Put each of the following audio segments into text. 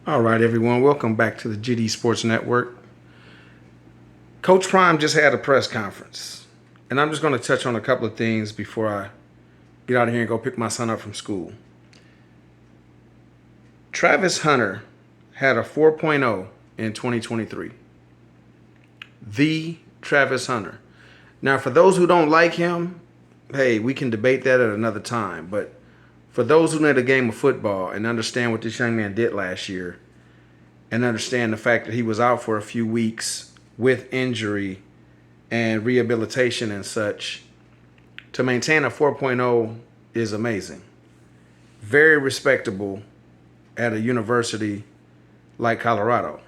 All right, everyone. Welcome back to the GD Sports Network. Coach Prime just had a press conference, and I'm just going to touch on a couple of things before I get out of here and go pick my son up from school. Travis Hunter had a 4.0 in 2023. The Travis Hunter. Now, for those who don't like him, hey, we can debate that at another time. But for those who know the game of football and understand what this young man did last year, and understand the fact that he was out for a few weeks with injury and rehabilitation and such, to maintain a 4.0 is amazing. Very respectable at a university like Colorado.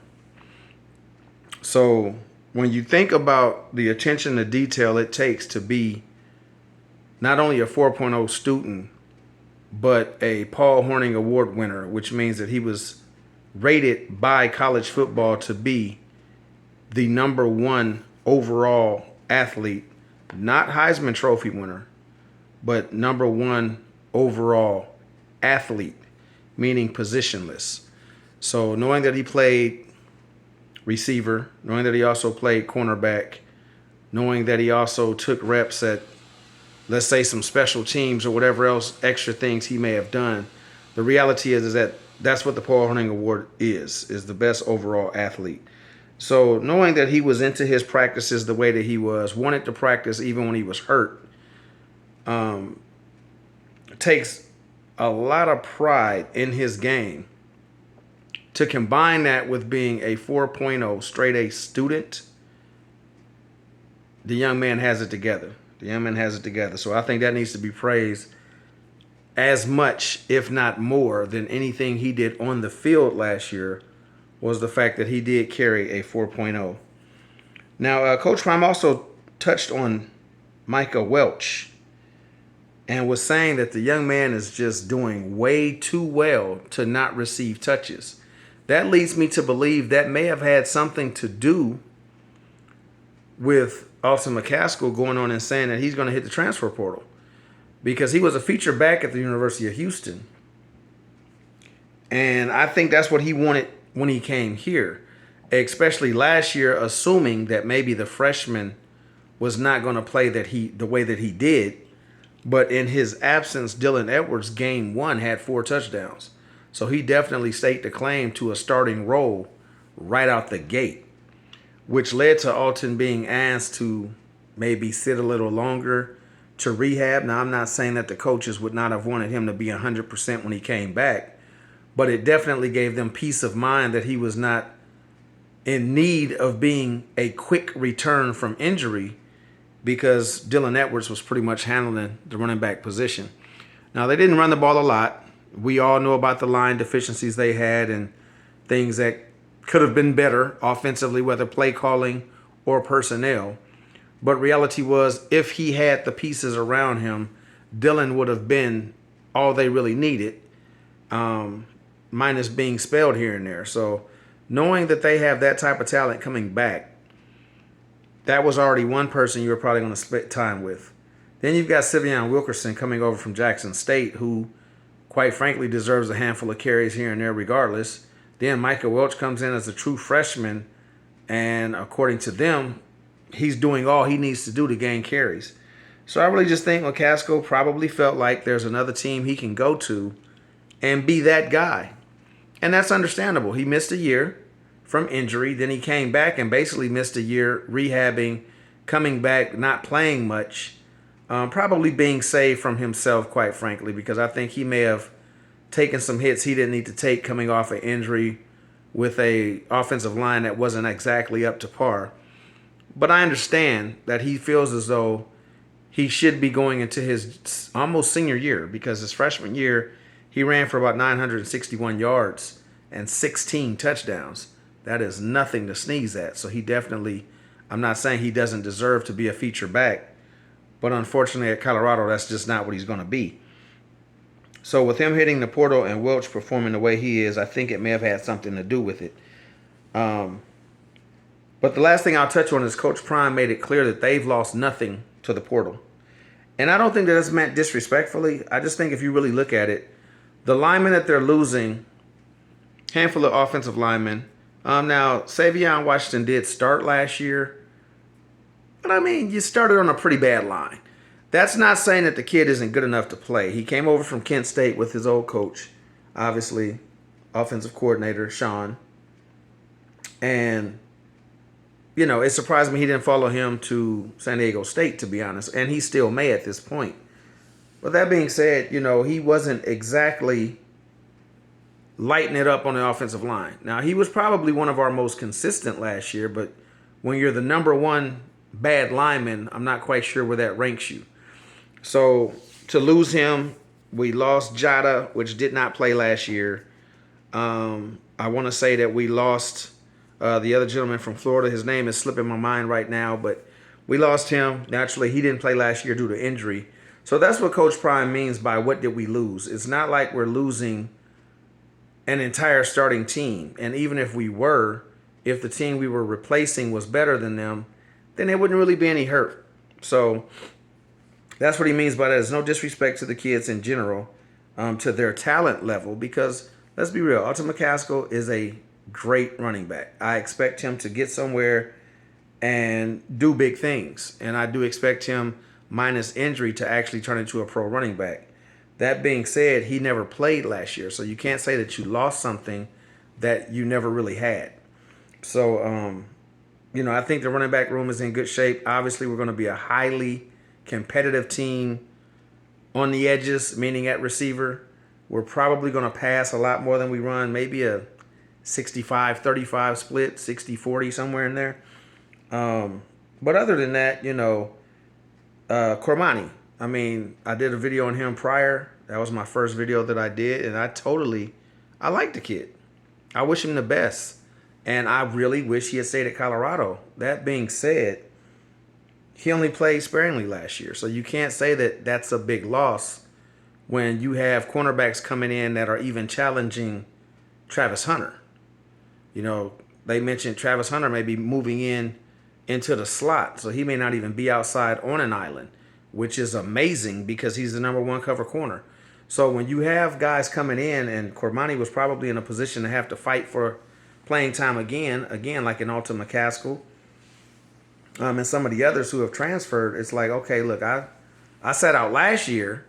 So when you think about the attention to detail it takes to be not only a 4.0 student, but a Paul Hornung Award winner, which means that he was rated by college football to be the number one overall athlete, not Heisman Trophy winner, but number one overall athlete, meaning positionless. So knowing that he played receiver, knowing that he also played cornerback, knowing that he also took reps at, let's say, some special teams or whatever else extra things he may have done, the reality is that that's what the Paul Hornung Award is the best overall athlete. So knowing that he was into his practices the way that he was, wanted to practice even when he was hurt, takes a lot of pride in his game. To combine that with being a 4.0 straight A student, the young man has it together. The young man has it together. So I think that needs to be praised as much, if not more, than anything he did on the field last year was the fact that he did carry a 4.0. Now, Coach Prime also touched on Micah Welch and was saying that the young man is just doing way too well to not receive touches. That leads me to believe that may have had something to do with Austin McCaskill going on and saying that he's going to hit the transfer portal, because he was a feature back at the University of Houston. And I think that's what he wanted when he came here, especially last year, assuming that maybe the freshman was not going to play the way that he did. But in his absence, Dylan Edwards, game one, had 4 touchdowns. So he definitely staked a claim to a starting role right out the gate, which led to Alton being asked to maybe sit a little longer to rehab. Now, I'm not saying that the coaches would not have wanted him to be 100% when he came back, but it definitely gave them peace of mind that he was not in need of being a quick return from injury, because Dylan Edwards was pretty much handling the running back position. Now, they didn't run the ball a lot. We all know about the line deficiencies they had and things that could have been better offensively, whether play calling or personnel. But reality was, if he had the pieces around him, Dylan would have been all they really needed, minus being spelled here and there. So knowing that they have that type of talent coming back, that was already one person you were probably going to split time with. Then you've got Sivion Wilkerson coming over from Jackson State, who, quite frankly, deserves a handful of carries here and there regardless. Then Micah Welch comes in as a true freshman, and according to them, he's doing all he needs to do to gain carries. So I really just think McCaskill probably felt like there's another team he can go to and be that guy. And that's understandable. He missed a year from injury. Then he came back and basically missed a year rehabbing, coming back, not playing much, probably being saved from himself, quite frankly, because I think he may have taken some hits he didn't need to take coming off an injury with a offensive line that wasn't exactly up to par. But I understand that he feels as though he should be going into his almost senior year, because his freshman year, he ran for about 961 yards and 16 touchdowns. That is nothing to sneeze at. So he definitely, I'm not saying he doesn't deserve to be a feature back, but unfortunately at Colorado, that's just not what he's going to be. So with him hitting the portal and Welch performing the way he is, I think it may have had something to do with it. But the last thing I'll touch on is Coach Prime made it clear that they've lost nothing to the portal. And I don't think that that's meant disrespectfully. I just think if you really look at it, the linemen that they're losing handful of offensive linemen. Now, Savion Washington did start last year. But I mean, you started on a pretty bad line. That's not saying that the kid isn't good enough to play. He came over from Kent State with his old coach, obviously, offensive coordinator, Sean. And, you know, it surprised me he didn't follow him to San Diego State, to be honest. And he still may at this point. But that being said, you know, he wasn't exactly lighting it up on the offensive line. Now, he was probably one of our most consistent last year, but when you're the number one bad lineman, I'm not quite sure where that ranks you. So to lose him, we lost Jada, which did not play last year. I want to say that we lost the other gentleman from Florida. His name is slipping my mind right now, but we lost him. Naturally, he didn't play last year due to injury. So that's what Coach Prime means by what did we lose. It's not like we're losing an entire starting team. And even if we were, if the team we were replacing was better than them, then there wouldn't really be any hurt. So that's what he means by that. There's no disrespect to the kids in general, to their talent level, because let's be real, Alton McCaskill is a great running back. I expect him to get somewhere and do big things. And I do expect him, minus injury, to actually turn into a pro running back. That being said, he never played last year, so you can't say that you lost something that you never really had. So, you know, I think the running back room is in good shape. Obviously, we're going to be a highly competitive team on the edges, meaning at receiver. We're probably going to pass a lot more than we run, maybe a 65-35 split, 60-40, somewhere in there. But other than that, you know, Cormani, I mean, I did a video on him prior. That was my first video that I did, and I like the kid. I wish him the best. And I really wish he had stayed at Colorado. That being said, he only played sparingly last year. So you can't say that that's a big loss when you have cornerbacks coming in that are even challenging Travis Hunter. You know, they mentioned Travis Hunter may be moving into the slot. So he may not even be outside on an island, which is amazing because he's the number one cover corner. So when you have guys coming in, and Cormani was probably in a position to have to fight for playing time again, like an Alton McCaskill, and some of the others who have transferred, it's like, okay, look, I sat out last year,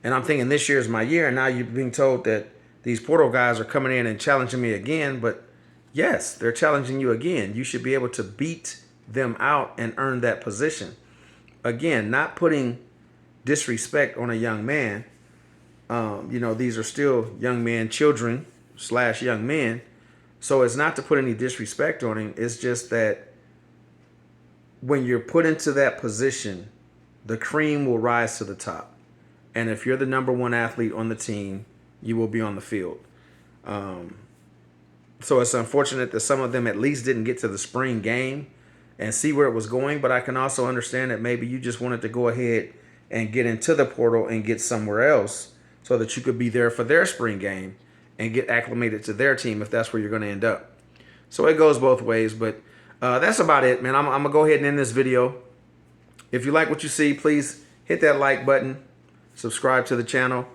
and I'm thinking this year is my year, and now you're being told that these portal guys are coming in and challenging me again. But yes, they're challenging you again. You should be able to beat them out and earn that position. Again, not putting disrespect on a young man. You know, these are still young men, children / young men. So it's not to put any disrespect on him. It's just that when you're put into that position, the cream will rise to the top. And if you're the number one athlete on the team, you will be on the field. So it's unfortunate that some of them at least didn't get to the spring game and see where it was going. But I can also understand that maybe you just wanted to go ahead and get into the portal and get somewhere else so that you could be there for their spring game and get acclimated to their team if that's where you're going to end up. So it goes both ways. But that's about it, man. I'm going to go ahead and end this video. If you like what you see, please hit that like button. Subscribe to the channel.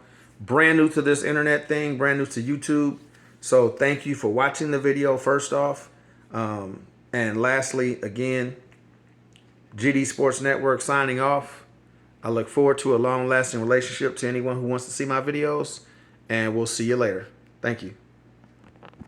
Brand new to this internet thing. Brand new to YouTube. So thank you for watching the video first off. And lastly, again, GD Sports Network signing off. I look forward to a long-lasting relationship to anyone who wants to see my videos. And we'll see you later. Thank you.